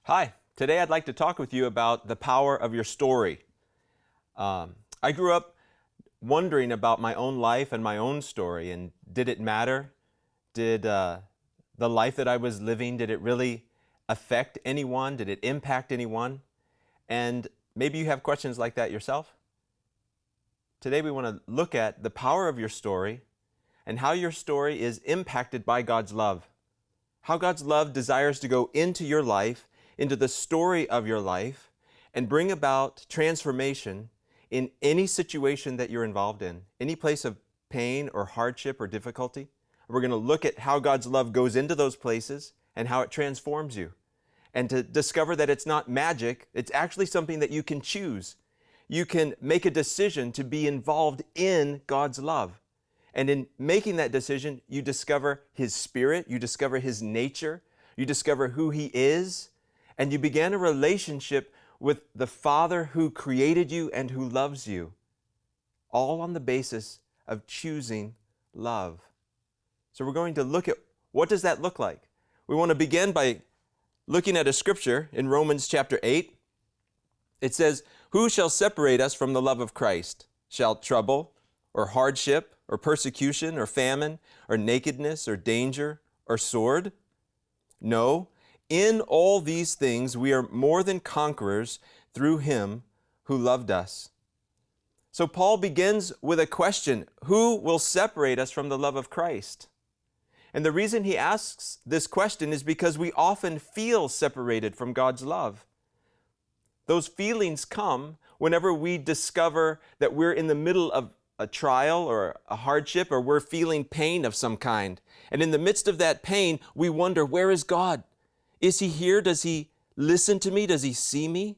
Hi, today I'd like to talk with you about the power of your story. I grew up wondering about my own life and my own story, and did it matter? Did the life that I was living, did it really affect anyone? Did it impact anyone? And maybe you have questions like that yourself. Today we want to look at the power of your story and how your story is impacted by God's love. How God's love desires to go into your life, into the story of your life, and bring about transformation in any situation that you're involved in, any place of pain or hardship or difficulty. We're going to look at how God's love goes into those places and how it transforms you. And to discover that it's not magic, it's actually something that you can choose. You can make a decision to be involved in God's love. And in making that decision, you discover His Spirit, you discover His nature, you discover who He is, and you begin a relationship with the Father who created you and who loves you, all on the basis of choosing love. So we're going to look at what does that look like. We want to begin by looking at a scripture in Romans chapter 8. It says, "Who shall separate us from the love of Christ? Shall trouble, or hardship, or persecution, or famine, or nakedness, or danger, or sword? No, in all these things we are more than conquerors through Him who loved us." So Paul begins with a question: who will separate us from the love of Christ? And the reason he asks this question is because we often feel separated from God's love. Those feelings come whenever we discover that we're in the middle of a trial or a hardship, or we're feeling pain of some kind. And in the midst of that pain, we wonder, where is God? Is He here? Does He listen to me? Does He see me?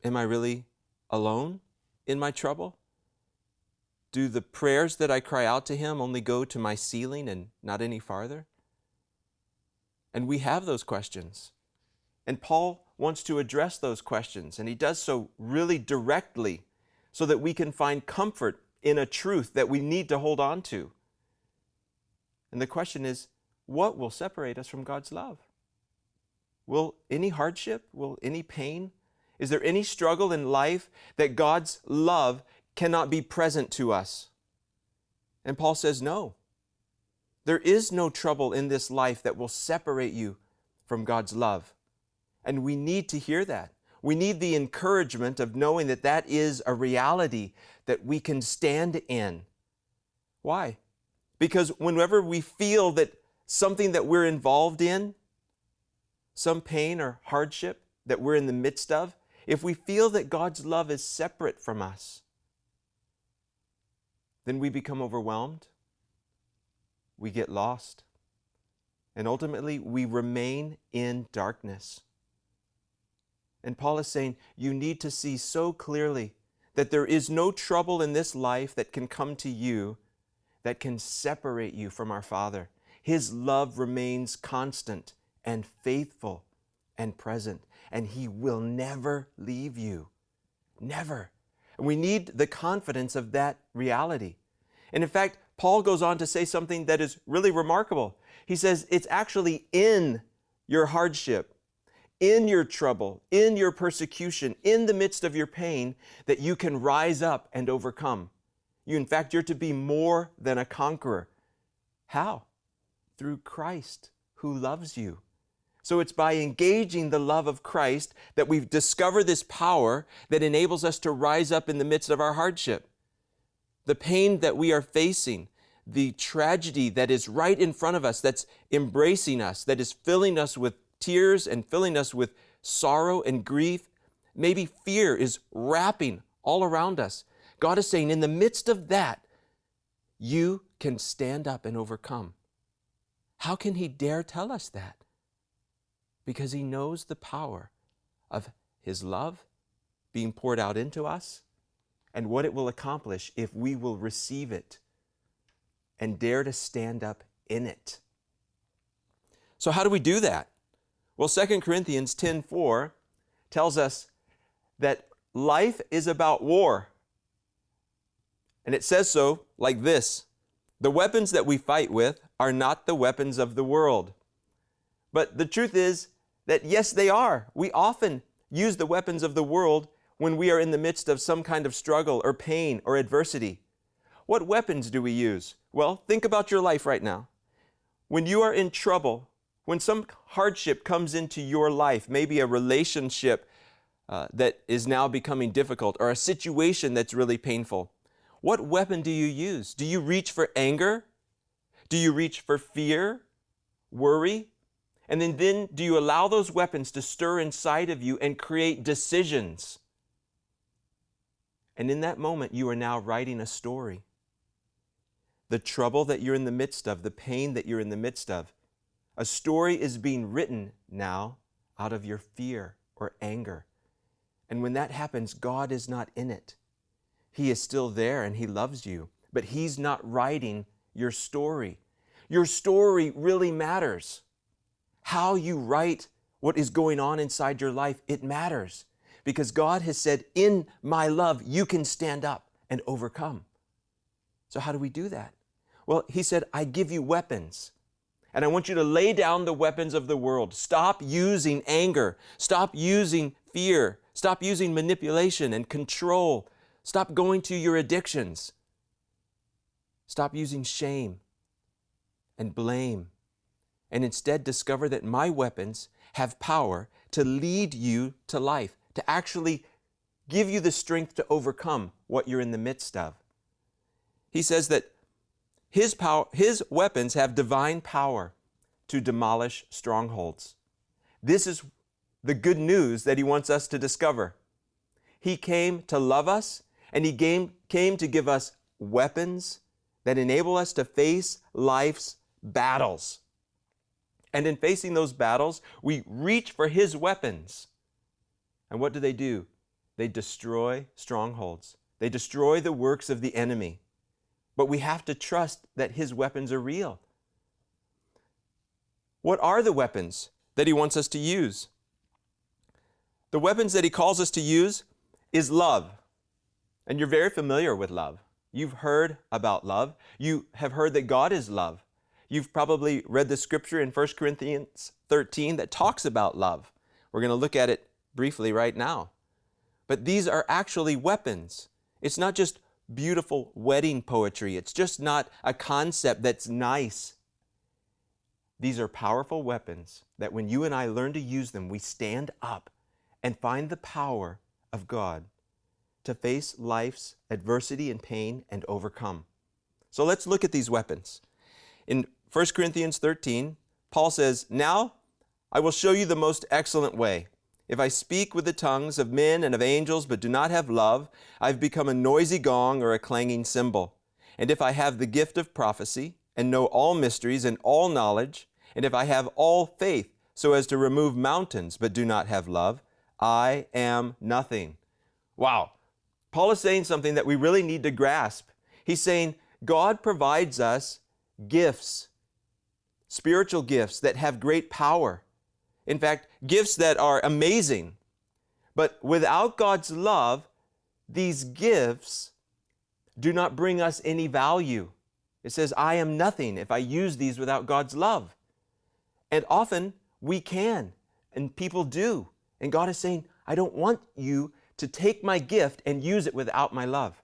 Am I really alone in my trouble? Do the prayers that I cry out to Him only go to my ceiling and not any farther? And we have those questions. And Paul wants to address those questions, and he does so really directly so that we can find comfort in a truth that we need to hold on to. And the question is, what will separate us from God's love? Will any hardship, will any pain, is there any struggle in life that God's love cannot be present to us? And Paul says, no. There is no trouble in this life that will separate you from God's love. And we need to hear that. We need the encouragement of knowing that that is a reality that we can stand in. Why? Because whenever we feel that something that we're involved in, some pain or hardship that we're in the midst of, if we feel that God's love is separate from us, then we become overwhelmed, we get lost, and ultimately we remain in darkness. And Paul is saying, you need to see so clearly that there is no trouble in this life that can come to you that can separate you from our Father. His love remains constant and faithful and present, and He will never leave you. Never. And we need the confidence of that reality. And in fact, Paul goes on to say something that is really remarkable. He says, it's actually in your hardship, in your trouble, in your persecution, in the midst of your pain, that you can rise up and overcome. In fact, you're to be more than a conqueror. How? Through Christ who loves you. So it's by engaging the love of Christ that we've discovered this power that enables us to rise up in the midst of our hardship. The pain that we are facing, the tragedy that is right in front of us, that's embracing us, that is filling us with tears and filling us with sorrow and grief. Maybe fear is wrapping all around us. God is saying, in the midst of that, you can stand up and overcome. How can He dare tell us that? Because He knows the power of His love being poured out into us and what it will accomplish if we will receive it and dare to stand up in it. So how do we do that? Well, 2 Corinthians 10:4 tells us that life is about war. And it says so like this: the weapons that we fight with are not the weapons of the world. But the truth is that yes, they are. We often use the weapons of the world when we are in the midst of some kind of struggle or pain or adversity. What weapons do we use? Well, think about your life right now. When you are in trouble, when some hardship comes into your life, maybe a relationship that is now becoming difficult, or a situation that's really painful, what weapon do you use? Do you reach for anger? Do you reach for fear, worry? And then do you allow those weapons to stir inside of you and create decisions? And in that moment, you are now writing a story. The trouble that you're in the midst of, the pain that you're in the midst of, a story is being written now out of your fear or anger. And when that happens, God is not in it. He is still there and He loves you, but He's not writing your story. Your story really matters. How you write what is going on inside your life, it matters. Because God has said, in my love, you can stand up and overcome. So how do we do that? Well, He said, I give you weapons. And I want you to lay down the weapons of the world. Stop using anger. Stop using fear. Stop using manipulation and control. Stop going to your addictions. Stop using shame and blame. And instead discover that my weapons have power to lead you to life, to actually give you the strength to overcome what you're in the midst of. He says that His weapons have divine power to demolish strongholds. This is the good news that He wants us to discover. He came to love us, and He came to give us weapons that enable us to face life's battles. And in facing those battles, we reach for His weapons. And what do? They destroy strongholds. They destroy the works of the enemy. But we have to trust that His weapons are real. What are the weapons that He wants us to use? The weapons that He calls us to use is love. And you're very familiar with love. You've heard about love. You have heard that God is love. You've probably read the scripture in 1 Corinthians 13 that talks about love. We're going to look at it briefly right now. But these are actually weapons. It's not just beautiful wedding poetry. It's just not a concept that's nice. These are powerful weapons that when you and I learn to use them, we stand up and find the power of God to face life's adversity and pain and overcome. So let's look at these weapons. In 1 Corinthians 13, Paul says, "Now I will show you the most excellent way. If I speak with the tongues of men and of angels but do not have love, I've become a noisy gong or a clanging cymbal. And if I have the gift of prophecy and know all mysteries and all knowledge, and if I have all faith so as to remove mountains but do not have love, I am nothing." Wow. Paul is saying something that we really need to grasp. He's saying God provides us gifts, spiritual gifts that have great power. In fact, gifts that are amazing. But without God's love, these gifts do not bring us any value. It says, I am nothing if I use these without God's love. And often we can, and people do. And God is saying, I don't want you to take my gift and use it without my love.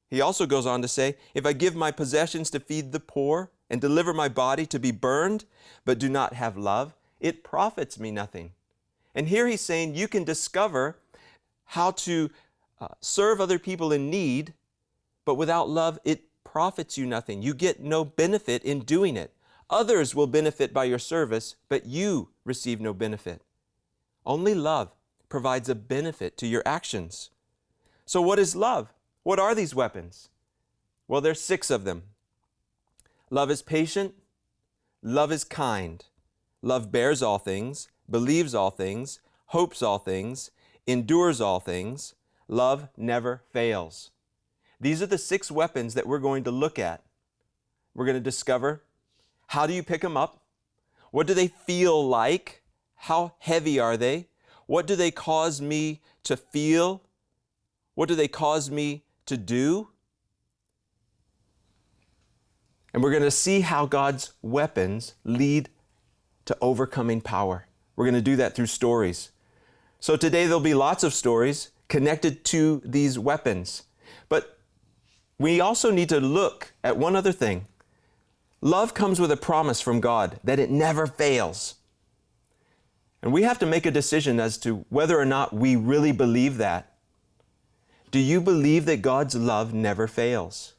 He also goes on to say, if I give my possessions to feed the poor and deliver my body to be burned, but do not have love, it profits me nothing. And here he's saying you can discover how to serve other people in need, but without love, it profits you nothing. You get no benefit in doing it. Others will benefit by your service, but you receive no benefit. Only love provides a benefit to your actions. So what is love? What are these weapons? Well, there's 6 of them. Love is patient. Love is kind. Love bears all things, believes all things, hopes all things, endures all things. Love never fails. These are the 6 weapons that we're going to look at. We're going to discover, how do you pick them up? What do they feel like? How heavy are they? What do they cause me to feel? What do they cause me to do? And we're going to see how God's weapons lead to overcoming power, We're going to do that through stories. So today there'll be lots of stories connected to these weapons. But we also need to look at one other thing. Love comes with a promise from God that it never fails. And we have to make a decision as to whether or not we really believe that. Do you believe that God's love never fails?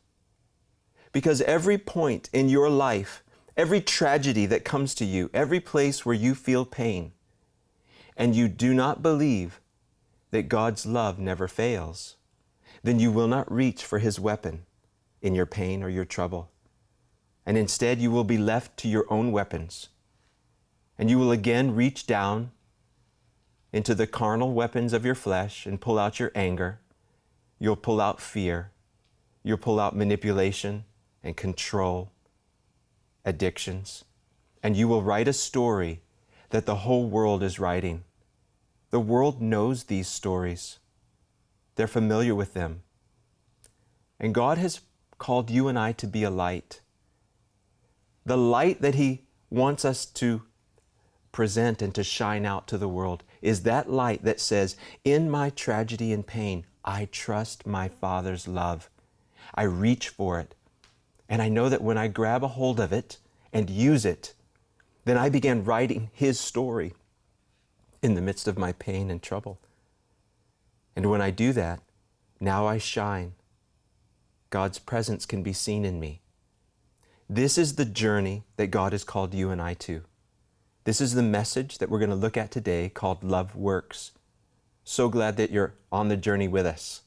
Because every point in your life, every tragedy that comes to you, every place where you feel pain, and you do not believe that God's love never fails, then you will not reach for His weapon in your pain or your trouble. And instead you will be left to your own weapons. And you will again reach down into the carnal weapons of your flesh and pull out your anger. You'll pull out fear. You'll pull out manipulation and control, addictions. And you will write a story that the whole world is writing. The world knows these stories. They're familiar with them. And God has called you and I to be a light. The light that He wants us to present and to shine out to the world is that light that says, in my tragedy and pain, I trust my Father's love. I reach for it. And I know that when I grab a hold of it and use it, then I began writing His story in the midst of my pain and trouble. And when I do that, now I shine. God's presence can be seen in me. This is the journey that God has called you and I to. This is the message that we're going to look at today called Love Works. So glad that you're on the journey with us.